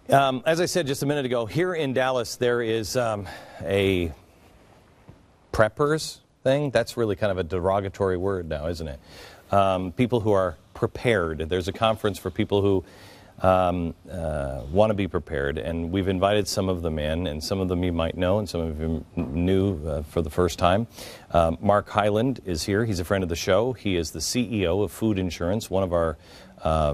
As I said just a minute ago, here in Dallas there is a preppers thing. That's really kind of a derogatory word now, isn't it? People who are prepared. There's a conference for people who want to be prepared, and we've invited some of them in, and some of them you might know, and some of you new for the first time. Mark Hyland is here. He's a friend of the show. He is the CEO of Food Insurance, one of our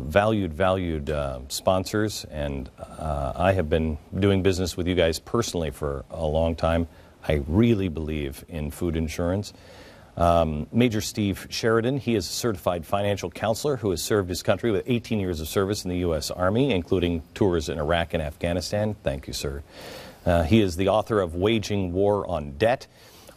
valued sponsors, and I have been doing business with you guys personally for a long time. I really believe in food insurance. Major Steve Sheridan, he is a certified financial counselor who has served his country with 18 years of service in the U.S. Army, including tours in Iraq and Afghanistan. Thank you, sir. He is the author of Waging War on Debt.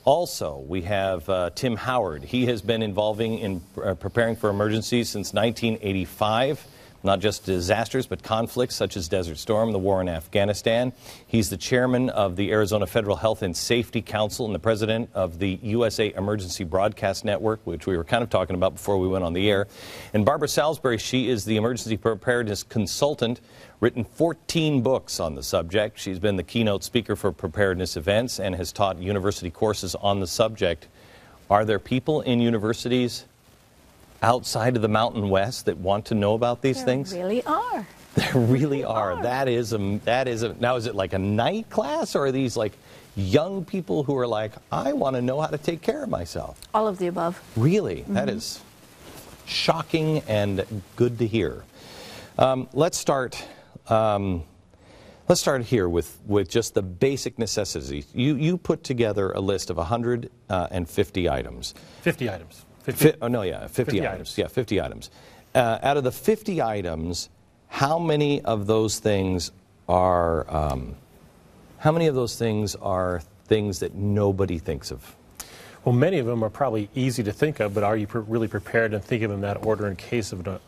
Also, we have Tim Howard. He has been involving in preparing for emergencies since 1985. Not just disasters, but conflicts such as Desert Storm, the war in Afghanistan. He's the chairman of the Arizona Federal Health and Safety Council and the president of the USA Emergency Broadcast Network, which we were kind of talking about before we went on the air. And Barbara Salisbury, she is the emergency preparedness consultant, written 14 books on the subject. She's been the keynote speaker for preparedness events and has taught university courses on the subject. Are there people in universities outside of the Mountain West that want to know about these things? There really are. There really are. That is a, now is it like a night class, or are these like young people who are like, I want to know how to take care of myself? All of the above. Really? That is shocking and good to hear. Let's start here with just the basic necessities. You put together a list of 150 items. 50 items. 50 items. Yeah, 50 items. Out of the 50 items, how many of those things are things that nobody thinks of? Well, many of them are probably easy to think of, but are you really prepared and think of them in that order in case of an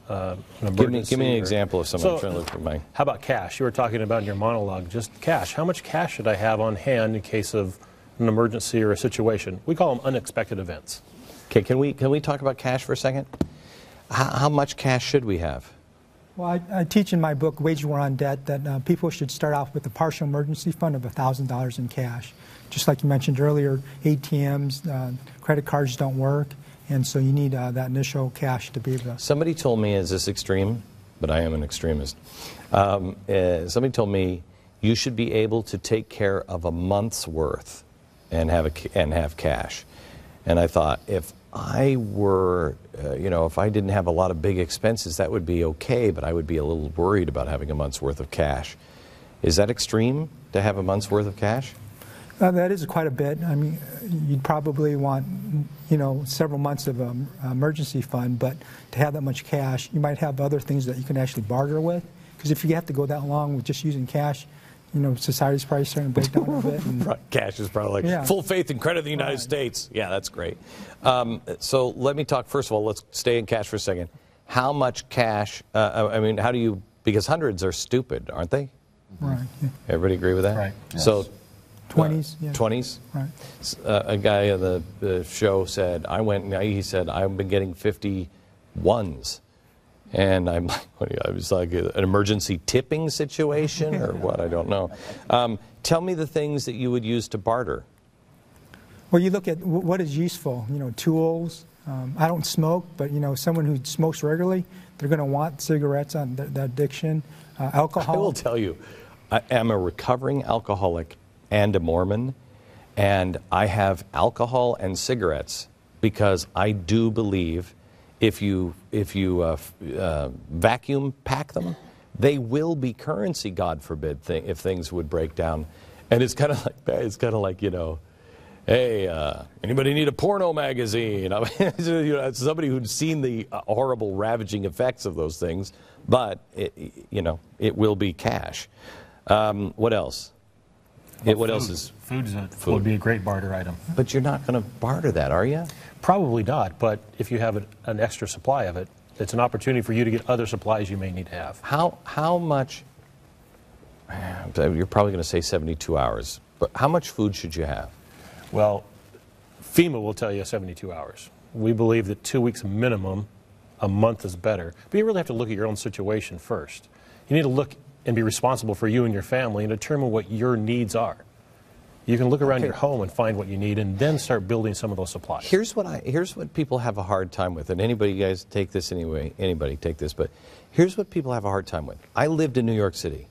emergency? Give me an example of something. I'm trying to look for mine. How about cash? You were talking about in your monologue, just cash. How much cash should I have on hand in case of an emergency or a situation? We call them unexpected events. Okay, can we talk about cash for a second? How much cash should we have? Well, I teach in my book, Waging War on Debt, that people should start off with a partial emergency fund of $1,000 in cash. Just like you mentioned earlier, ATMs, credit cards don't work, and so you need that initial cash to be able to... Somebody told me, is this extreme? But I am an extremist. Somebody told me you should be able to take care of a month's worth and have cash. And I thought, if I were, if I didn't have a lot of big expenses, that would be okay, but I would be a little worried about having a month's worth of cash. Is that extreme, to have a month's worth of cash? That is quite a bit. I mean, you'd probably want, several months of an emergency fund, but to have that much cash, you might have other things that you can actually barter with. Because if you have to go that long with just using cash, society's probably starting to break down a bit. And, cash is probably like full faith and credit in the United States. Yeah, that's great. So let me talk, first of all, let's stay in cash for a second. How much cash, how do you, because hundreds are stupid, aren't they? Right. Yeah. Everybody agree with that? Right. Yes. So 20s. Yeah. 20s? Right. A guy on the show said, he said, I've been getting 51s. And I'm like, it was like an emergency tipping situation or what? I don't know. Tell me the things that you would use to barter. Well, you look at what is useful. tools. I don't smoke, but someone who smokes regularly, they're going to want cigarettes on that addiction. Alcohol. I will tell you, I am a recovering alcoholic and a Mormon, and I have alcohol and cigarettes because I do believe if you vacuum pack them, they will be currency, God forbid, if things would break down. And it's kind of like hey, anybody need a porno magazine? It's somebody who's seen the horrible ravaging effects of those things, but it will be cash. What else? What else is food? Would be a great barter item. But you're not going to barter that, are you? Probably not, but if you have an extra supply of it, it's an opportunity for you to get other supplies you may need to have. How much, you're probably going to say 72 hours, but how much food should you have? Well, FEMA will tell you 72 hours. We believe that 2 weeks minimum, a month is better. But you really have to look at your own situation first. You need to look and be responsible for you and your family and determine what your needs are. You can look around your home and find what you need and then start building some of those supplies. Here's what people have a hard time with, and anybody, you guys take this anyway, anybody take this, but here's what people have a hard time with. I lived in New York City.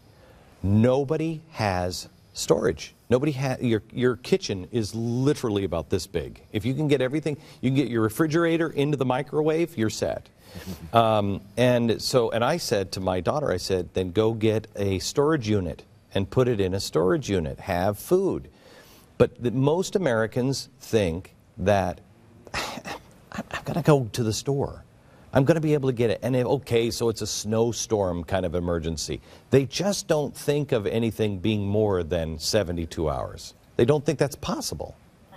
Nobody has storage. Nobody has, your kitchen is literally about this big. If you can get everything, you can get your refrigerator into the microwave, you're set. And I said to my daughter, I said, then go get a storage unit and put it in a storage unit. Have food. But most Americans think that I've got to go to the store. I'm going to be able to get it. And okay, so it's a snowstorm kind of emergency. They just don't think of anything being more than 72 hours. They don't think that's possible.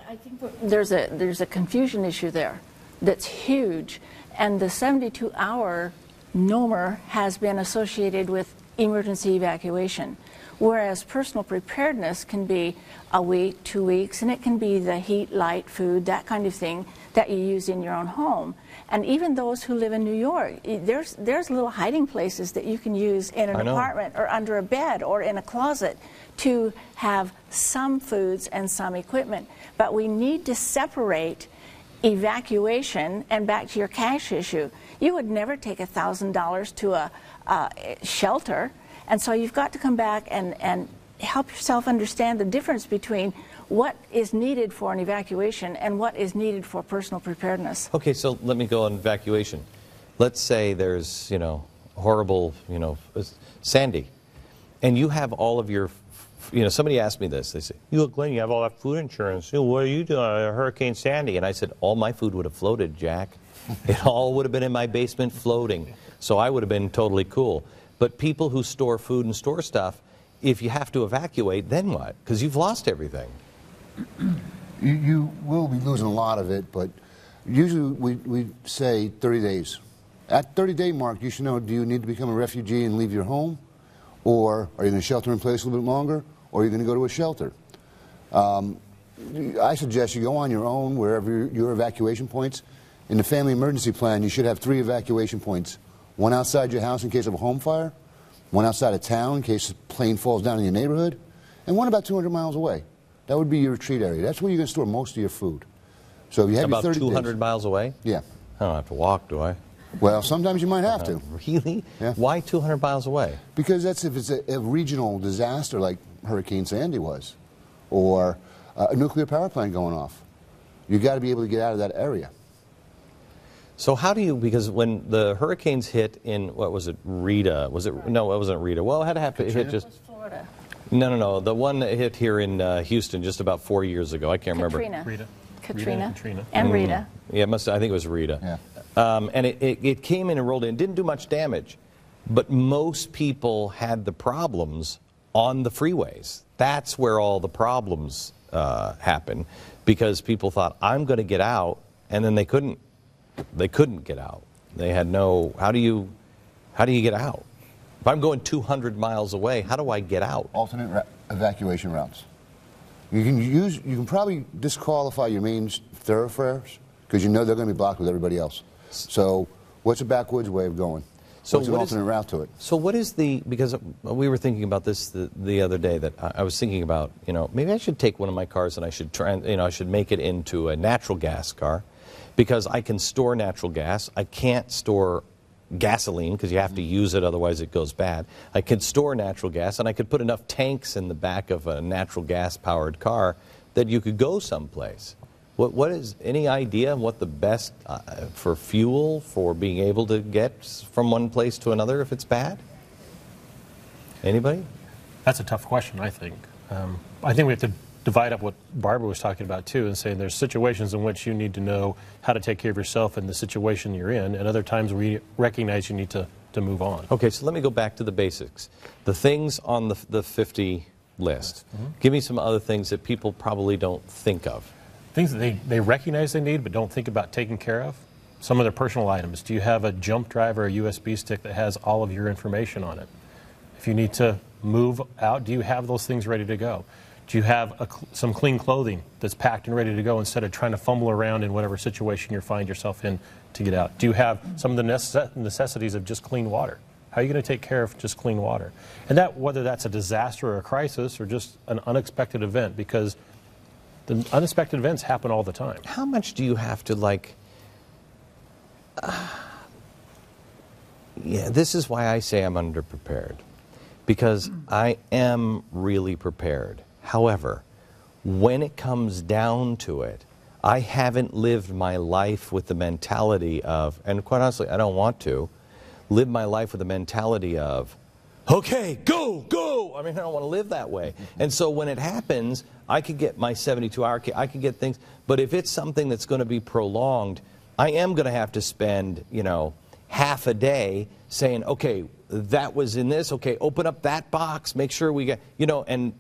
I think there's a confusion issue there that's huge. And the 72-hour NOMR has been associated with emergency evacuation, whereas personal preparedness can be a week, 2 weeks, and it can be the heat, light, food, that kind of thing that you use in your own home. And even those who live in New York, there's little hiding places that you can use in an apartment or under a bed or in a closet to have some foods and some equipment. But we need to separate evacuation, and back to your cash issue. You would never take $1,000 to a shelter, and so you've got to come back and help yourself understand the difference between what is needed for an evacuation and what is needed for personal preparedness. Okay, so let me go on evacuation. Let's say there's, horrible, Sandy, and you have all of your, somebody asked me this. They said, Glenn, you have all that food insurance. What are you doing? Hurricane Sandy. And I said, all my food would have floated, Jack. It all would have been in my basement floating. So I would have been totally cool. But people who store food and store stuff, if you have to evacuate, then what? Because you've lost everything. You will be losing a lot of it, but usually we say 30 days. At 30-day mark, you should know, do you need to become a refugee and leave your home? Or are you going to shelter in place a little bit longer? Or are you going to go to a shelter? I suggest you go on your own, wherever your evacuation points. In the family emergency plan, you should have 3 evacuation points. One outside your house in case of a home fire, one outside of town in case a plane falls down in your neighborhood, and one about 200 miles away. That would be your retreat area. That's where you're going to store most of your food. So if you have about your 30 200 days, miles away? Yeah. I don't have to walk, do I? Well, sometimes you might have to. Really? Yeah. Why 200 miles away? Because that's if it's a regional disaster like Hurricane Sandy was, or a nuclear power plant going off. You've got to be able to get out of that area. So how do you, because when the hurricanes hit in, what was it, Rita? Was it, no, it wasn't Rita. Well, it had to happen. It hit just, Florida. no. The one that hit here in Houston just about 4 years ago. I can't remember. Katrina. Katrina. And Rita. Yeah, I think it was Rita. Yeah. And it came in and rolled in. It didn't do much damage, but most people had the problems on the freeways. That's where all the problems happen, because people thought, I'm going to get out, and then they couldn't. They couldn't get out. They had no, how do you get out? If I'm going 200 miles away, how do I get out? Alternate evacuation routes. You can probably disqualify your main thoroughfares because you know they're going to be blocked with everybody else. So what's a backwoods way of going? So what's an alternate route to it? So what is because we were thinking about this the other day, that I was thinking about, maybe I should take one of my cars and I should I should make it into a natural gas car, because I can store natural gas. I can't store gasoline because you have to use it, otherwise it goes bad. I could store natural gas, and I could put enough tanks in the back of a natural gas powered car that you could go someplace. What is any idea of what the best for fuel for being able to get from one place to another if it's bad? Anybody? That's a tough question, I think. I think we have to divide up what Barbara was talking about too, and saying there's situations in which you need to know how to take care of yourself in the situation you're in, and other times we recognize you need to move on. Okay, so let me go back to the basics. The things on the 50 list. Give me some other things that people probably don't think of. Things that they recognize they need but don't think about taking care of. Some of their personal items. Do you have a jump drive or a USB stick that has all of your information on it? If you need to move out, do you have those things ready to go? Do you have some clean clothing that's packed and ready to go instead of trying to fumble around in whatever situation you find yourself in to get out? Do you have some of the necessities of just clean water? How are you going to take care of just clean water? And that, whether that's a disaster or a crisis or just an unexpected event, because the unexpected events happen all the time. How much do you have to, like, yeah, this is why I say I'm underprepared, because I am really prepared. However, when it comes down to it, I haven't lived my life with the mentality of, and quite honestly, I don't want to, live my life with the mentality of, okay, go, go. I mean, I don't want to live that way. And so when it happens, I could get my 72-hour, I could get things, but if it's something that's going to be prolonged, I am going to have to spend, you know, half a day saying, okay, that was in this, okay, open up that box, make sure we get, you know, and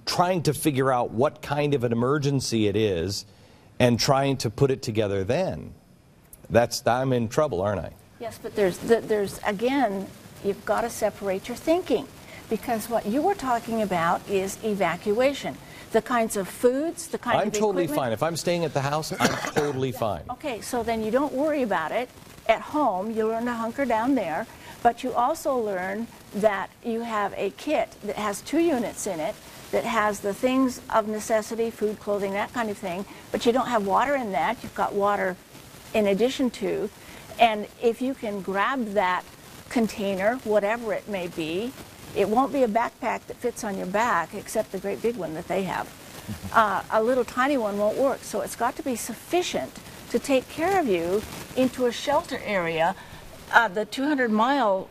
trying to figure out what kind of an emergency it is and trying to put it together then. I'm in trouble, aren't I? Yes, but there's again, you've got to separate your thinking, because what you were talking about is evacuation. The kinds of foods, the kind of equipment. I'm totally fine. If I'm staying at the house, I'm totally fine. Okay, so then you don't worry about it at home. You learn to hunker down there, but you also learn that you have a kit that has 2 units in it, that has the things of necessity, food, clothing, that kind of thing, but you don't have water in that. You've got water in addition to, and if you can grab that container, whatever it may be, it won't be a backpack that fits on your back, except the great big one that they have. A little tiny one won't work, so it's got to be sufficient to take care of you into a shelter area. The 200-mile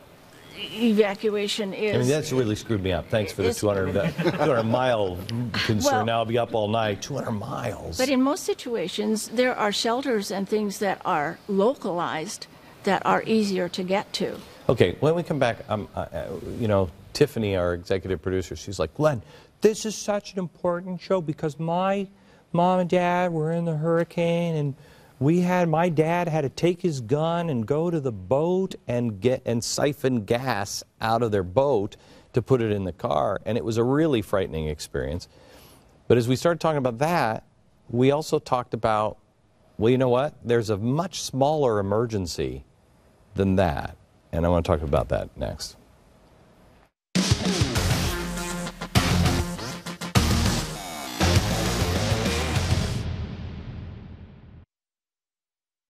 evacuation is... I mean, that's really screwed me up. Thanks for the 200-mile concern. Well, now I'll be up all night. 200 miles. But in most situations, there are shelters and things that are localized that are easier to get to. Okay, when we come back, you know, Tiffany, our executive producer, she's like, Glenn, this is such an important show because my mom and dad were in the hurricane, and my dad had to take his gun and go to the boat and siphon gas out of their boat to put it in the car, and it was a really frightening experience. But as we started talking about that, we also talked about, well, you know what? There's a much smaller emergency than that, and I want to talk about that next.